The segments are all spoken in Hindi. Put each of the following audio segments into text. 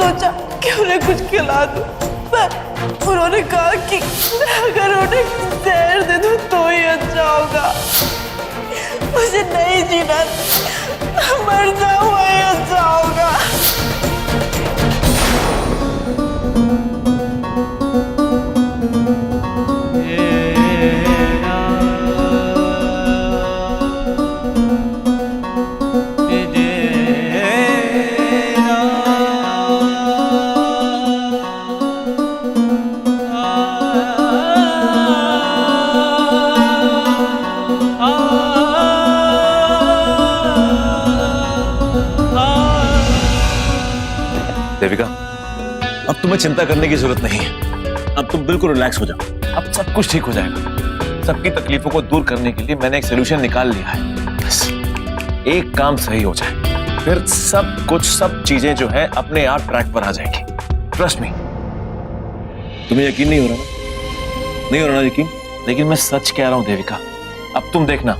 सोचा कि उन्हें कुछ खिला दूं, पर उन्होंने कहा कि अगर उन्हें जहर दे दूं तो ही अच्छा होगा। मुझे नहीं जीना, मर जाऊं वही अच्छा होगा। देविका, अब तुम्हें चिंता करने की जरूरत नहीं है। अब तुम बिल्कुल रिलैक्स हो जाओ। अब सब कुछ ठीक हो जाएगा। सबकी तकलीफों को दूर करने के लिए मैंने एक सोल्यूशन निकाल लिया है। बस एक काम सही हो जाए, फिर सब चीजें जो है अपने आप ट्रैक पर आ जाएंगी। Trust me. तुम्हें यकीन नहीं हो रहा ना? नहीं हो रहा ना यकीन? लेकिन मैं सच कह रहा हूं देविका, अब तुम देखना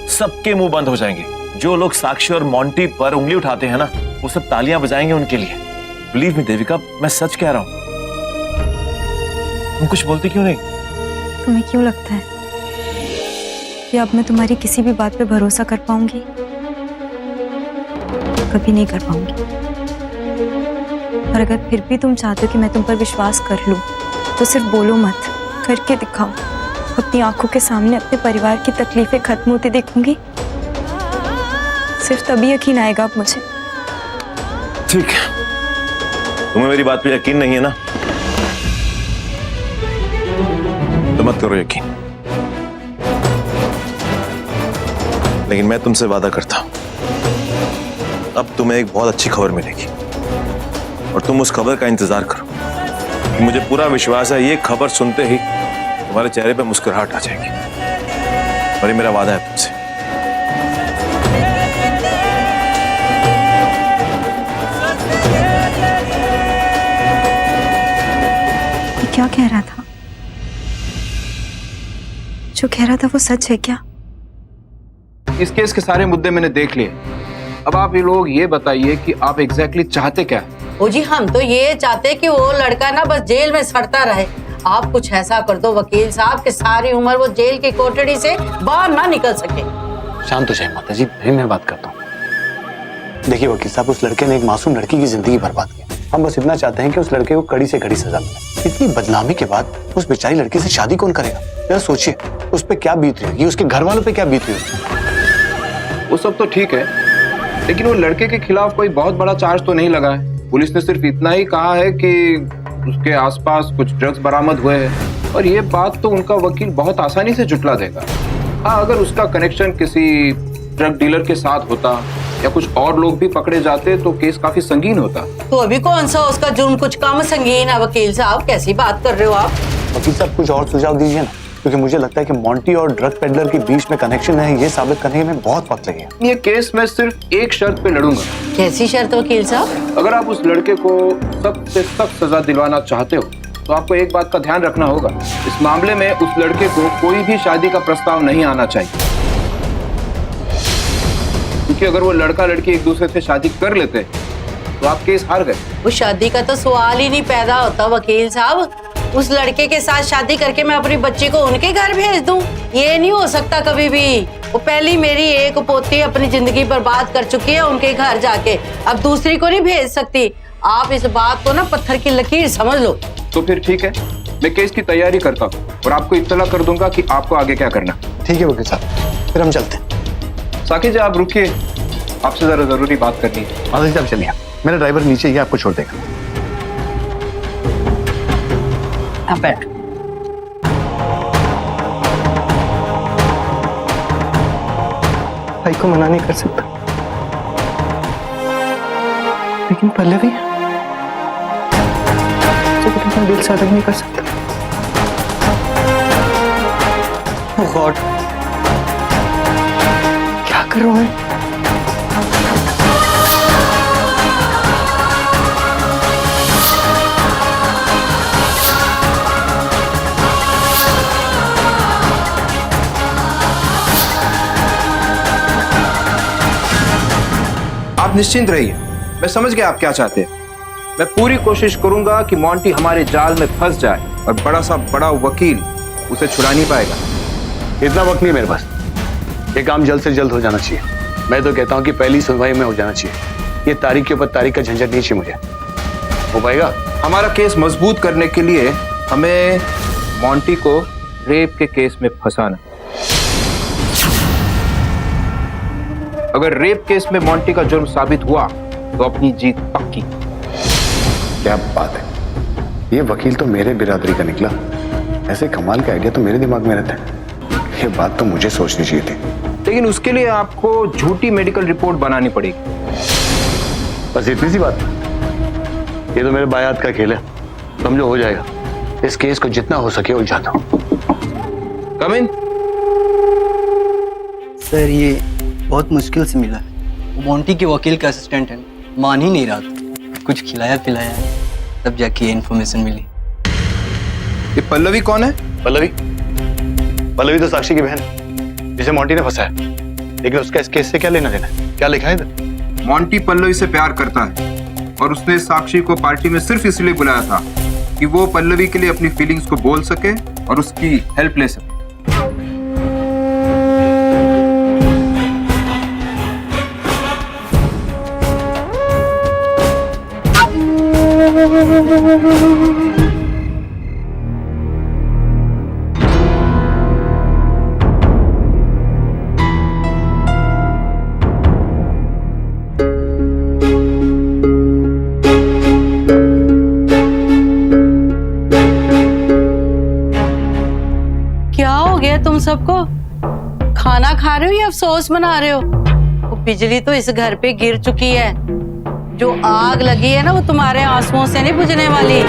सबके मुंह बंद हो जाएंगे। जो लोग साक्षी और मोंटी पर उंगली उठाते हैं ना, वो सब तालियां बजाएंगे उनके लिए। बिलीव मी देविका, मैं सच कह रहा हूं। तुम कुछ बोलती क्यों नहीं? तुम्हें क्यों लगता है कि अब मैं तुम्हारी किसी भी बात पे भरोसा कर पाऊंगी? कभी नहीं कर पाऊंगी। और अगर फिर भी तुम चाहते हो कि मैं तुम पर विश्वास कर लूं, तो सिर्फ बोलो मत, करके दिखाओ। अपनी आंखों के सामने अपने परिवार की तकलीफें खत्म होती देखूंगी, सिर्फ तभी यकीन आएगा अब मुझे। ठीक है, तुम्हें मेरी बात पे यकीन नहीं है ना, तो मत करो यकीन। लेकिन मैं तुमसे वादा करता हूं, अब तुम्हें एक बहुत अच्छी खबर मिलेगी और तुम उस खबर का इंतजार करो। मुझे पूरा विश्वास है ये खबर सुनते ही तुम्हारे चेहरे पे मुस्कुराहट आ जाएगी। और ये मेरा वादा है तुमसे। क्या कह रहा था? जो कह रहा था वो सच है क्या? इस केस के सारे मुद्दे मैंने देख लिए। अब आप ये लोग ये बताइए कि आप एग्जैक्टली चाहते क्या है? ओ जी, हम तो ये चाहते कि वो लड़का ना बस जेल में सड़ता रहे। आप कुछ ऐसा कर दो वकील साहब कि सारी उम्र वो जेल की कोठरी से बाहर ना निकल सके। शांत हो जाए माता जी, मैं बात करता हूँ। देखिए वकील साहब, उस लड़के ने एक मासूम लड़की की जिंदगी बर्बाद की। हम बस इतना चाहते हैं कि उस लड़के को कड़ी से कड़ी सजा मिले। इतनी बदनामी के बाद उस बेचारी लड़की से शादी कौन करेगा? यार सोचिए, उस पे क्या बीत रही होगी, उसके घर वालों पे क्या बीत रही होगी। वो सब तो ठीक है, लेकिन वो लड़के के खिलाफ कोई बहुत बड़ा चार्ज तो नहीं लगा है। पुलिस ने सिर्फ इतना ही कहा है कि उसके आसपास कुछ ड्रग्स बरामद हुए हैं, और ये बात तो उनका वकील बहुत आसानी से जुटला देगा। हाँ, अगर उसका कनेक्शन किसी ड्रग डीलर के साथ होता या कुछ और लोग भी पकड़े जाते तो केस काफी संगीन होता। तो अभी कौन सा उसका जुर्म कुछ कम संगीन है वकील साहब? कैसी बात कर रहे हो आप? वकील साहब कुछ और सुझाव दीजिए ना, क्योंकि मुझे लगता है कि मोंटी और ड्रग पेडलर के बीच में कनेक्शन है, ये साबित करने में बहुत वक्त लगेगा। ये केस मैं सिर्फ एक शर्त पे लड़ूंगा। कैसी शर्त वकील साहब? अगर आप उस लड़के को सख्त से सख्त सजा दिलवाना चाहते हो तो आपको एक बात का ध्यान रखना होगा। इस मामले में उस लड़के को कोई भी शादी का प्रस्ताव नहीं आना चाहिए, क्योंकि अगर वो लड़का लड़की एक दूसरे से शादी कर लेते तो आप केस हार गए। उस शादी का तो सवाल ही नहीं पैदा होता वकील साहब। उस लड़के के साथ शादी करके मैं अपनी बच्ची को उनके घर भेज दूं, ये नहीं हो सकता कभी भी। वो पहली मेरी एक पोती अपनी जिंदगी बर्बाद कर चुकी है उनके घर जाके, अब दूसरी को नहीं भेज सकती। आप इस बात को ना पत्थर की लकीर समझ लो। तो फिर ठीक है, मैं केस की तैयारी करता हूँ और आपको इत्तला कर दूंगा कि आपको आगे क्या करना। ठीक है वकील साहब, फिर हम चलते हैं। साकी जी आप रुकिए, आपसे जरा जरूरी बात करनी है। माता जी साहब चलिए, मेरा ड्राइवर नीचे ही आपको छोड़ देगा। आप बैठ। भाई को मना नहीं कर सकता, लेकिन पल्लवी अपना दिल से अलग नहीं कर सकता। ओह गॉड, क्या कर रहा है? आप निश्चिंत रहिए, मैं समझ गया आप क्या चाहते हैं। मैं पूरी कोशिश करूंगा कि मोंटी हमारे जाल में फंस जाए और बड़ा सा बड़ा वकील उसे छुड़ा नहीं पाएगा। इतना वक्त नहीं है मेरे पास, ये काम जल्द से जल्द हो जाना चाहिए। मैं तो कहता हूँ कि पहली सुनवाई में हो जाना चाहिए। ये तारीख के ऊपर तारीख का झंझट नहीं चाहिए मुझे। हो पाएगा? हमारा केस मजबूत करने के लिए हमें मोंटी को रेप के केस में फंसाना। अगर रेप केस में मोंटी का जुर्म साबित हुआ तो अपनी जीत पक्की। क्या बात है, ये वकील तो मेरे बिरादरी का निकला। ऐसे कमाल का आइडिया तो मेरे दिमाग में रहता है। ये बात तो मुझे सोचनी चाहिए थी। लेकिन उसके लिए आपको झूठी मेडिकल रिपोर्ट बनानी पड़ेगी। बस इतनी सी बात? ये तो मेरे बायात का खेल है, समझो हो जाएगा। इस केस को जितना हो सके उलझाता हूँ। कम इन। सर ये बहुत मुश्किल से मिला है। वो मोंटी के वकील का असिस्टेंट है, मान ही नहीं रहा था। कुछ खिलाया पिलाया है, तब जाके इन्फॉर्मेशन मिली। ये पल्लवी कौन है? पल्लवी तो साक्षी की बहन है, जिसे मोंटी ने फंसाया। लेकिन उसका इस केस से क्या लेना देना? क्या लिखा है इधर? मोंटी पल्लवी से प्यार करता है और उसने साक्षी को पार्टी में सिर्फ इसलिए बुलाया था कि वो पल्लवी के लिए अपनी फीलिंग्स को बोल सके और उसकी हेल्प ले सके। तुम सबको खाना खा रहे हो या अफसोस मना रहे हो? वो बिजली तो इस घर पे गिर चुकी है। जो आग लगी है ना वो तुम्हारे आंसुओं से नहीं बुझने वाली।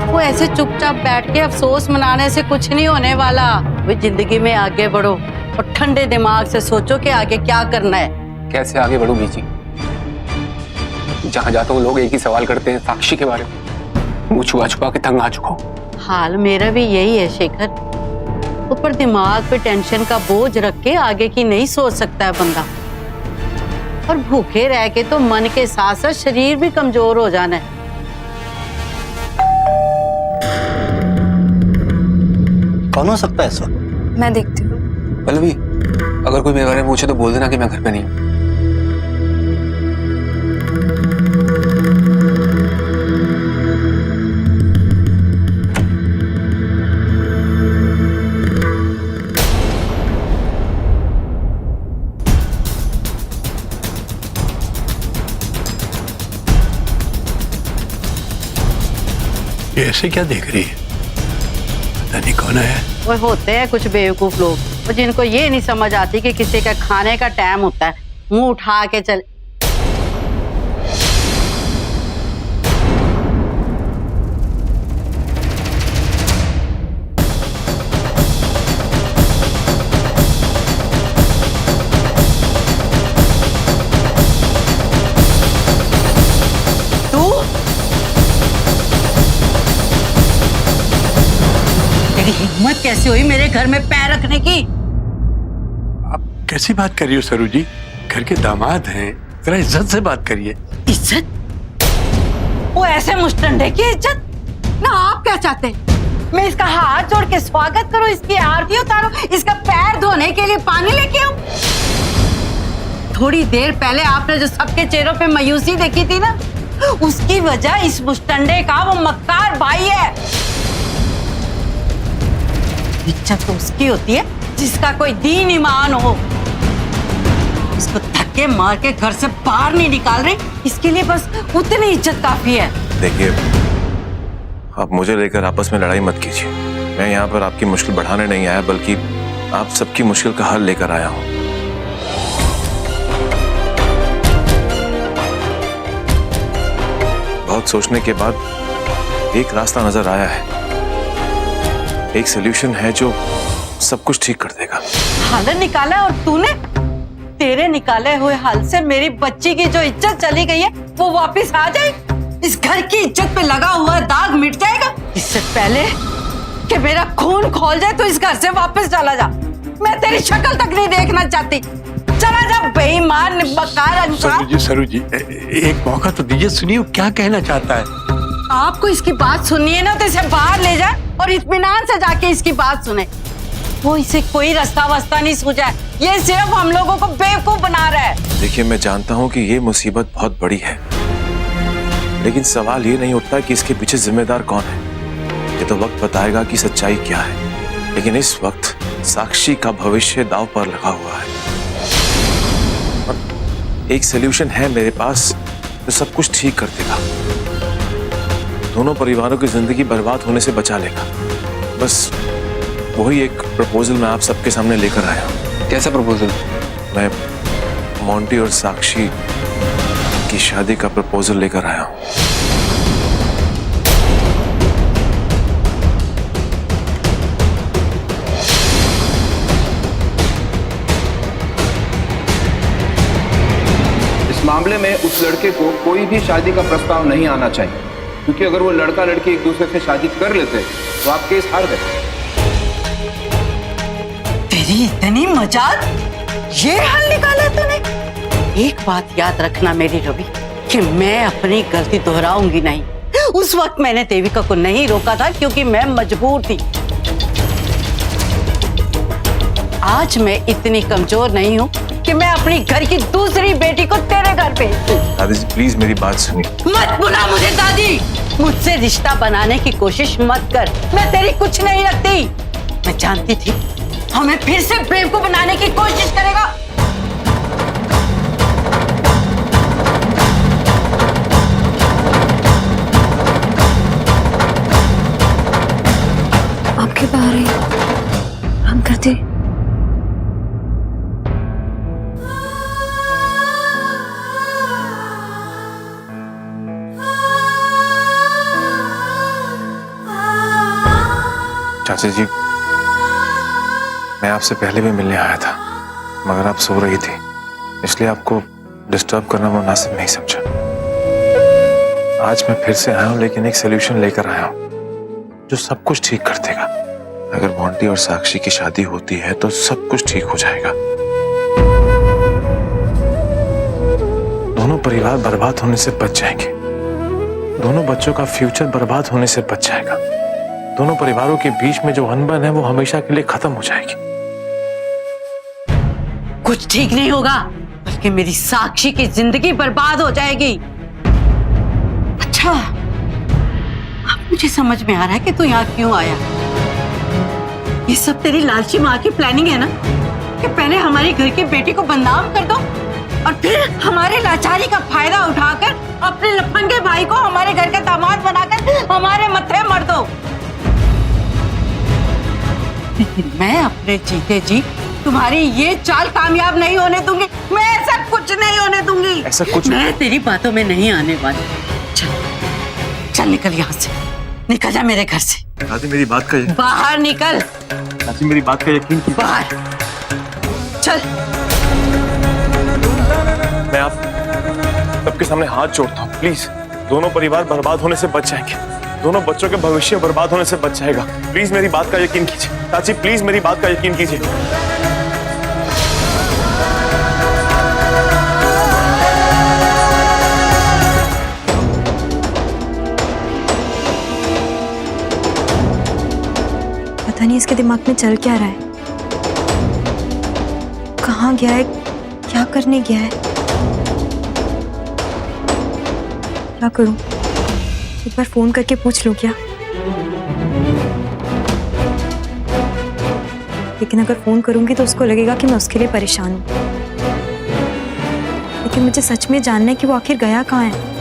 वो ऐसे चुपचाप बैठ के अफसोस मनाने से कुछ नहीं होने वाला। वो जिंदगी में आगे बढ़ो और ठंडे दिमाग से सोचो कि आगे क्या करना है। कैसे आगे बढ़ूं बीजी? जहां जाता हूं लोग एक ही सवाल करते हैं, साक्षी के बारे में। मुंह छुआ छुआ के तंग आ चुका हूं। हाल मेरा भी यही है शेखर। ऊपर दिमाग पे टेंशन का बोझ रख के आगे की नहीं सोच सकता है बंदा। और भूखे रह के तो मन के साथ साथ शरीर भी कमजोर हो जाना है। कौन हो सकता है इस वक्त? मैं देखती हूँ। पल्लवी, अगर कोई मेरे बारे में पूछे तो बोल देना कि मैं घर पे नहीं हूं। ये ऐसे क्या देख रही है? पता नहीं कौन है। वो होते हैं कुछ बेवकूफ लोग, वो जिनको ये नहीं समझ आती कि किसी का खाने का टाइम होता है, मुंह उठा के चल। हिम्मत कैसे हुई मेरे घर में पैर रखने की? आप कैसी बात कर रही हो सरू जी? घर के दामाद हैं, जरा इज्जत से बात करिए। इज्जत? वो ऐसे मुस्टंडे की इज्जत ना? आप क्या चाहते हैं? मैं इसका हाथ जोड़ के स्वागत करूं, इसकी आरती उतारूं, इसका पैर धोने के लिए पानी लेके आऊं? थोड़ी देर पहले आपने जो सबके चेहरों पे मायूसी देखी थी ना, उसकी वजह इस मुस्टंडे का वो मक्कार भाई है। इज्जत तो उसकी होती है जिसका कोई दीन ईमान हो। इसको धक्के मार के घर से बाहर नहीं निकाल रहे, इसके लिए बस उतनी इज्जत काफी है। देखिए, आप मुझे लेकर आपस में लड़ाई मत कीजिए। मैं यहाँ पर आपकी मुश्किल बढ़ाने नहीं आया, बल्कि आप सबकी मुश्किल का हल लेकर आया हूँ। बहुत सोचने के बाद एक रास्ता नजर आया है। एक सॉल्यूशन है जो सब कुछ ठीक कर देगा। हल निकाला और तूने? तेरे निकाले हुए हल से मेरी बच्ची की जो इज्जत चली गई है वो वापस आ जाए? इस घर की इज्जत पे लगा हुआ दाग मिट जाएगा? इससे पहले कि मेरा खून खौल जाए तो इस घर से वापस चला जा। मैं तेरी शक्ल तक नहीं देखना चाहती। चला जा बेईमान बकार सरू जी एक मौका तो दीजिए, सुनिए वो क्या कहना चाहता है। आपको इसकी बात सुननी है ना तो इसे बाहर ले जाए और इत्मीनान से जाके इसकी बात सुने। वो इसे कोई रास्ता वास्ता नहीं सूझा है, ये सिर्फ हम लोगों को बेवकूफ बना रहा है। देखिए मैं जानता हूँ कि ये मुसीबत बहुत बड़ी है, लेकिन सवाल ये नहीं उठता कि इसके पीछे जिम्मेदार कौन है। ये तो वक्त बताएगा कि सच्चाई क्या है, लेकिन इस वक्त साक्षी का भविष्य दांव पर लगा हुआ है। और एक सलूशन है मेरे पास जो सब कुछ ठीक कर देगा, दोनों परिवारों की जिंदगी बर्बाद होने से बचा लेगा। बस वही एक प्रपोजल मैं आप सबके सामने लेकर आया हूं। कैसा प्रपोजल? मैं मोंटी और साक्षी की शादी का प्रपोजल लेकर आया हूं। इस मामले में उस लड़के को कोई भी शादी का प्रस्ताव नहीं आना चाहिए, क्योंकि अगर वो लड़का लड़की एक दूसरे से शादी कर लेते तो आप केस हार गए। तेरी इतनी मजाक, ये हल निकाला तूने। एक बात याद रखना मेरी रवि, कि मैं अपनी गलती दोहराऊंगी नहीं। उस वक्त मैंने देविका को नहीं रोका था क्योंकि मैं मजबूर थी। आज मैं इतनी कमजोर नहीं हूँ कि मैं अपनी घर की दूसरी बेटी को तेरे घर भेज दूं। दादी जी प्लीज मेरी बात सुनिए। मत बुला मुझे दादी, मुझसे रिश्ता बनाने की कोशिश मत कर, मैं तेरी कुछ नहीं लगती। मैं जानती थी हमें फिर से प्रेम को बनाने की कोशिश करेगा। आपके बाहर ही हम करते। चाचा जी मैं आपसे पहले भी मिलने आया था, मगर आप सो रही थी, इसलिए आपको डिस्टर्ब करना मुनासिब नहीं समझा। आज मैं फिर से आया हूं, लेकिन एक सलूशन लेकर आया हूं जो सब कुछ ठीक कर देगा। अगर मोंटी और साक्षी की शादी होती है तो सब कुछ ठीक हो जाएगा। दोनों परिवार बर्बाद होने से बच जाएंगे, दोनों बच्चों का फ्यूचर बर्बाद होने से बच जाएगा, दोनों परिवारों के बीच में जो अनबन है वो हमेशा के लिए खत्म हो जाएगी। कुछ ठीक नहीं होगा, बल्कि मेरी साक्षी की जिंदगी बर्बाद हो जाएगी। अच्छा, अब मुझे समझ में आ रहा है कि तू यहाँ क्यों आया। ये सब तेरी लालची माँ की प्लानिंग है ना, कि पहले हमारी घर की बेटी को बदनाम कर दो और फिर हमारे लाचारी का फायदा उठाकर अपने लफंगे भाई को हमारे घर का दामाद बनाकर हमारे मत्थे मर दो। लेकिन मैं अपने जीते जी तुम्हारी ये चाल कामयाब नहीं होने दूंगी। मैं ऐसा कुछ नहीं होने दूंगी। ऐसा कुछ मैं तेरी बातों में नहीं आने वाली। चल चल निकल यहाँ से, निकल जा मेरे घर से। दादी मेरी बात का बाहर निकल। दादी मेरी बात का यकीन कीजिए। बाहर चल। मैं आप सबके सामने हाथ जोड़ता हूँ, प्लीज दोनों परिवार बर्बाद होने से बच जाएंगे, दोनों बच्चों के भविष्य बर्बाद होने से बच जाएगा। प्लीज मेरी बात का यकीन कीजिए चाची, प्लीज मेरी बात का यकीन कीजिए। पता नहीं इसके दिमाग में चल क्या रहा है, कहाँ गया है, क्या करने गया है। क्या करूं, एक बार फोन करके पूछ लूं क्या। लेकिन अगर फोन करूंगी तो उसको लगेगा कि मैं उसके लिए परेशान हूं। लेकिन मुझे सच में जानना है कि वो आखिर गया कहाँ है।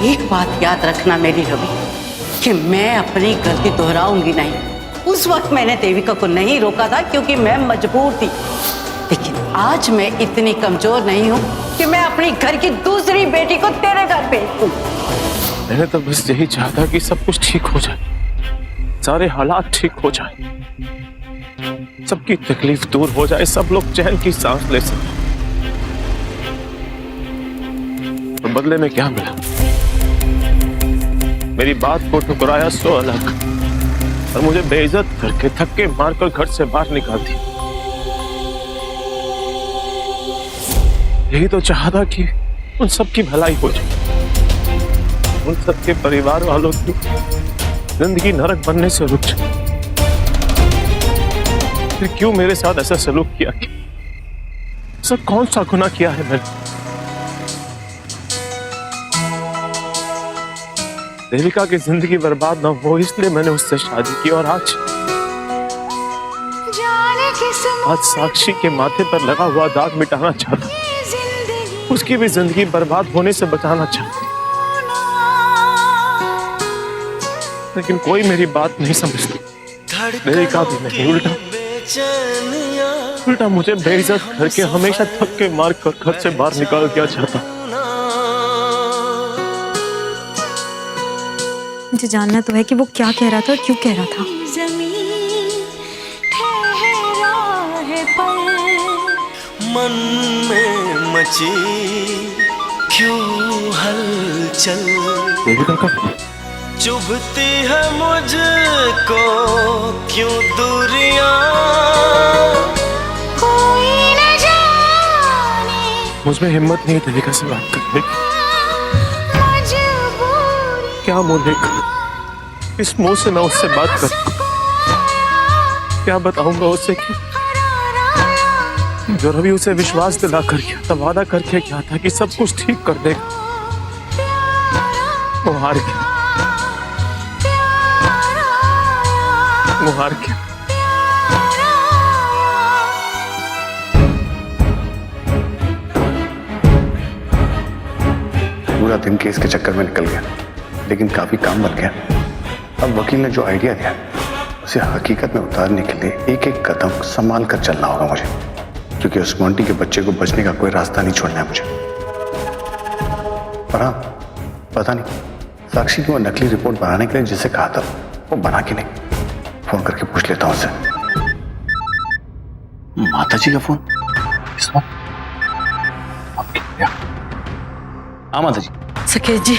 एक बात याद रखना मेरी रवि, कि मैं अपनी गलती दोहराऊंगी नहीं। उस वक्त मैंने देविका को नहीं रोका था क्योंकि मैं मजबूर थी, लेकिन आज मैं इतनी कमजोर नहीं हूँ कि मैं अपनी घर की दूसरी बेटी को तेरे घर भेज दूं। मैंने तो बस यही चाहता कि सब कुछ ठीक हो जाए, सारे हालात ठीक हो जाए, सबकी तकलीफ दूर हो जाए, सब लोग चैन की सांस ले सकें। तो बदले में क्या मिला? मेरी बात को ठुकराया सो अलग, और मुझे बेइज्जत करके धक्के मारकर घर से बाहर निकाल दी। यही तो चाहता कि उन सबकी भलाई हो जाए, उन सबके परिवार वालों की जिंदगी नरक बनने से रुक जाए। फिर क्यों मेरे साथ ऐसा सलूक किया? सब कौन सा गुनाह किया है मैंने? देविका की जिंदगी बर्बाद ना हो इसलिए मैंने उससे शादी की, और आज साक्षी के माथे पर लगा हुआ दाग मिटाना चाहता, उसकी भी जिंदगी बर्बाद होने से बचाना चाहती, लेकिन कोई मेरी बात नहीं समझती। देविका भी नहीं, उल्टा मुझे बेइज्जत करके हमेशा धक्के मार कर घर से बाहर निकाल दिया चाहता। मुझे जानना तो है कि वो क्या कह रहा था और क्यों कह रहा था। मन में मची क्यों हलचल, देविका का चुभती है मुझको क्यों दूरियां, कोई न जाने मुझमें हिम्मत नहीं देविका से बात करने की। क्या मुंह लेकर इस मुंह से मैं उससे बात करूं? क्या बताऊंगा उससे कि जो रवि उसे विश्वास दिला कर गया था, वादा करके क्या था कि सब कुछ ठीक कर देगा, वो हार गया, वो हार गया। पूरा दिन केस के चक्कर में निकल गया, लेकिन काफी काम बन गया। अब वकील ने जो आइडिया दिया उसे हकीकत में उतारने के लिए एक एक कदम संभाल कर चलना होगा मुझे, क्योंकि उस मोंटी के बच्चे को बचने का कोई रास्ता नहीं छोड़ना है मुझे। पर हाँ, पता नहीं साक्षी की वो नकली रिपोर्ट बनाने के लिए जिसे कहा था वो बना के नहीं। फोन करके पूछ लेता हूं उससे। माता जी का फोन इस वक्त? हाँ माता जी। सकेत जी,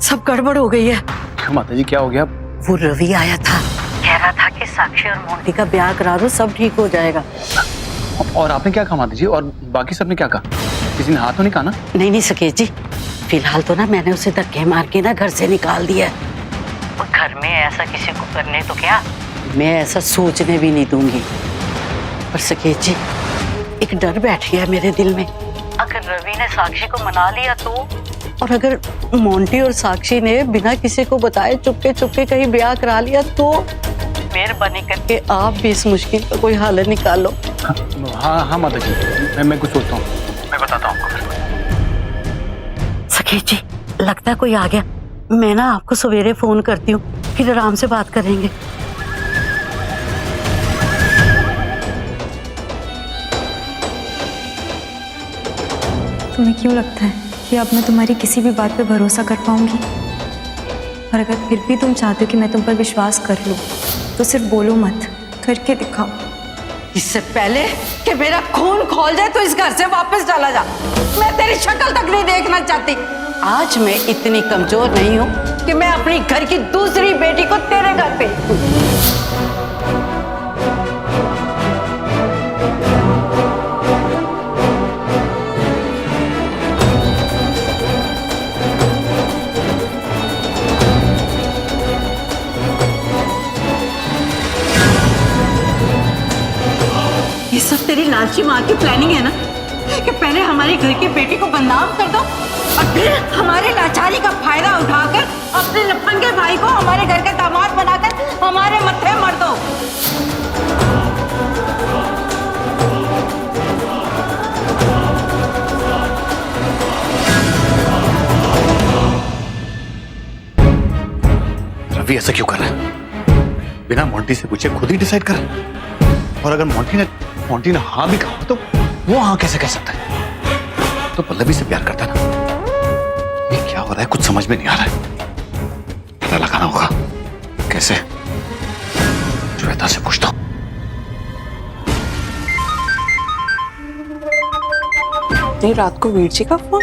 सब गड़बड़ हो गई है। क्यों माता जी, क्या हो गया? वो रवि आया था, कह रहा था कि साक्षी और मोंटी का ब्याह करा दो, सब ठीक हो जाएगा। और आपने क्या कहा माता जी? और बाकी सबने क्या कहा? किसी ने हाथ तो नहीं कहा ना? नहीं नहीं सकेत जी, फिलहाल तो ना मैंने उसे धक्के मार के ना घर से निकाल दिया। और घर में ऐसा किसी को करने तो क्या, मैं ऐसा सोचने भी नहीं दूंगी। पर सकेत जी, एक डर बैठ गया मेरे दिल में, अगर रवि ने साक्षी को मना लिया तो, और अगर मोंटी और साक्षी ने बिना किसी को बताए चुपके चुपके कहीं ब्याह करा लिया तो, मेहरबानी करके आप भी इस मुश्किल का कोई हल निकालो। हाँ माता जी, मैं कुछ सोचता हूँ, मैं बताता हूँ। सकेत जी, लगता है कोई आ गया। मैं ना आपको सवेरे फोन करती हूँ, फिर आराम से बात करेंगे। तुम्हें क्यों लगता है कि अब मैं तुम्हारी किसी भी बात पे भरोसा कर पाऊंगी? और अगर फिर भी तुम चाहते हो कि मैं तुम पर विश्वास कर लूं, तो सिर्फ बोलो मत, करके दिखाओ। इससे पहले कि मेरा खून खोल जाए तो इस घर से वापस चला जा। मैं तेरी शक्ल तक नहीं देखना चाहती। आज मैं इतनी कमजोर नहीं हूँ कि मैं अपनी घर की दूसरी बेटी को तेरे घर पे। ये सब तेरी लालची माँ की प्लानिंग है ना, कि पहले हमारे घर की बेटी को बदनाम कर दो और फिर हमारे लाचारी का फायदा उठाकर अपने लपंगे भाई को हमारे घर का दामाद बनाकर हमारे मत्थे मर दो। रवि ऐसा क्यों कर रहा है? बिना मोंटी से पूछे खुद ही डिसाइड कर रहा है। और अगर मोंटी ने हाँ भी कहा तो वो हाँ कैसे कह सकता है? तो पल्लवी से प्यार करता ना। ये क्या हो रहा है, कुछ समझ में नहीं आ रहा है। पता लगाना होगा कैसे। श्वेता से पूछता हूं। नहीं, रात को वीर जी का फोन।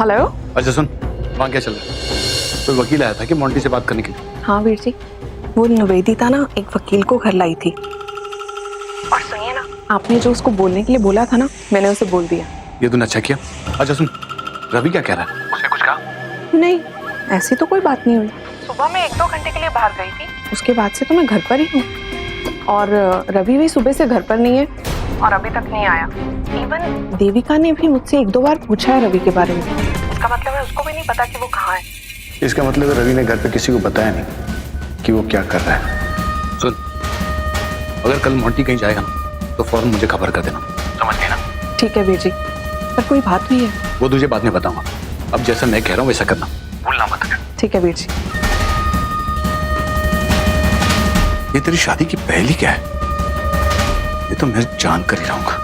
हेलो। अच्छा सुन, वहां क्या चल रहा है? कोई वकील आया था कि मोंटी से बात करने के लिए? हाँ वीर जी, वो निवेदिता ना एक वकील को घर लाई थी। और सुनिए ना, आपने जो उसको बोलने के लिए बोला था ना, मैंने उसे बोल दिया। ये तूने अच्छा किया। अच्छा सुन, रवि क्या कह रहा है? उसने कुछ कहा? नहीं, ऐसी तो कोई बात नहीं हुई। सुबह मैं 1-2 घंटे के लिए बाहर गई थी, उसके बाद से तो मैं घर पर ही हूँ। और रवि भी सुबह से घर पर नहीं है और अभी तक नहीं आया। इवन देविका ने भी मुझसे 1-2 बार पूछा है रवि के बारे में। इसका मतलब है उसको भी नहीं पता कि वो कहाँ है। इसका मतलब है रवि ने घर पे किसी को बताया नहीं कि वो क्या कर रहा है। सुन, अगर कल मोंटी कहीं जाएगा ना तो फौरन मुझे खबर कर देना, समझ गए ना? ठीक है वीर जी, पर कोई बात हुई है? वो तुझे बाद में बताऊंगा। अब जैसा मैं कह रहा हूँ वैसा करना, भूलना मत। ठीक है वीर जी। ये तेरी शादी की पहली क्या है? ये तो मैं जान कर ही रहूंगा।